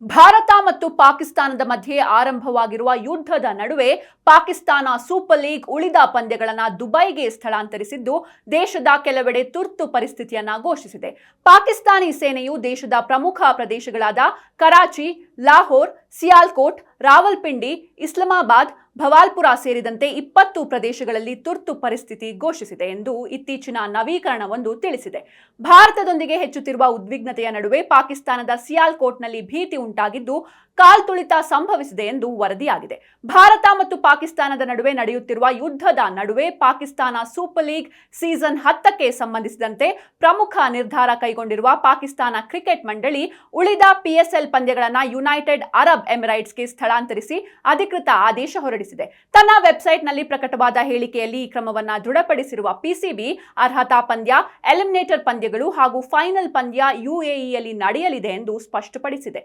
ಭಾರತ ಮತ್ತು ಪಾಕಿಸ್ತಾನದ ಮಧ್ಯೆ ಆರಂಭವಾಗಿರುವ ಯುದ್ಧದ ನಡುವೆ ಪಾಕಿಸ್ತಾನ ಸೂಪರ್ ಲೀಗ್ ಉಳಿದ ಪಂದ್ಯಗಳನ್ನು ದುಬೈಗೆ ಸ್ಥಳಾಂತರಿಸಿದ್ದು ದೇಶದ ಕೆಲವೆಡೆ ತುರ್ತು ಪರಿಸ್ಥಿತಿಯನ್ನ ಘೋಷಿಸಿದೆ. ಪಾಕಿಸ್ತಾನಿ ಸೇನೆಯು ದೇಶದ ಪ್ರಮುಖ ಪ್ರದೇಶಗಳಾದ ಕರಾಚಿ, ಲಾಹೋರ್, ಸಿಯಾಲ್ಕೋಟ್, ರಾವಲ್ಪಿಂಡಿ, ಇಸ್ಲಾಮಾಬಾದ್, ಭವಾಲ್ಪುರ ಸೇರಿದಂತೆ 20 ಪ್ರದೇಶಗಳಲ್ಲಿ ತುರ್ತು ಪರಿಸ್ಥಿತಿ ಘೋಷಿಸಿದೆ ಎಂದು ಇತ್ತೀಚಿನ ನವೀಕರಣವೊಂದು ತಿಳಿಸಿದೆ. ಭಾರತದೊಂದಿಗೆ ಹೆಚ್ಚುತ್ತಿರುವ ಉದ್ವಿಗ್ನತೆಯ ನಡುವೆ ಪಾಕಿಸ್ತಾನದ ಸಿಯಾಲ್ಕೋಟ್ನಲ್ಲಿ ಭೀತಿ ಉಂಟಾಗಿದ್ದು ಕಾಲ್ತುಳಿತ ಸಂಭವಿಸಿದೆ ಎಂದು ವರದಿಯಾಗಿದೆ. ಭಾರತ ಮತ್ತು ಪಾಕಿಸ್ತಾನದ ನಡುವೆ ನಡೆಯುತ್ತಿರುವ ಯುದ್ಧದ ನಡುವೆ ಪಾಕಿಸ್ತಾನ ಸೂಪರ್ ಲೀಗ್ ಸೀಸನ್ 10ಕ್ಕೆ ಸಂಬಂಧಿಸಿದಂತೆ ಪ್ರಮುಖ ನಿರ್ಧಾರ ಕೈಗೊಂಡಿರುವ ಪಾಕಿಸ್ತಾನ ಕ್ರಿಕೆಟ್ ಮಂಡಳಿ ಉಳಿದ PSL ಪಂದ್ಯಗಳನ್ನು ಯುನೈಟೆಡ್ ಅರಬ್ ಎಮಿರೇಟ್ಸ್ಗೆ ಸ್ಥಳಾಂತರಿಸಿ ಅಧಿಕೃತ ಆದೇಶ ಹೊರಡಿಸಿದೆ. ತನ್ನ ವೆಬ್ಸೈಟ್ನಲ್ಲಿ ಪ್ರಕಟವಾದ ಹೇಳಿಕೆಯಲ್ಲಿ ಈ ಕ್ರಮವನ್ನು ದೃಢಪಡಿಸಿರುವ PCB ಅರ್ಹತಾ ಪಂದ್ಯ, ಎಲಿಮಿನೇಟರ್ ಪಂದ್ಯಗಳು ಹಾಗೂ ಫೈನಲ್ ಪಂದ್ಯ UAEಯಲ್ಲಿ ನಡೆಯಲಿದೆ ಎಂದು ಸ್ಪಷ್ಟಪಡಿಸಿದೆ.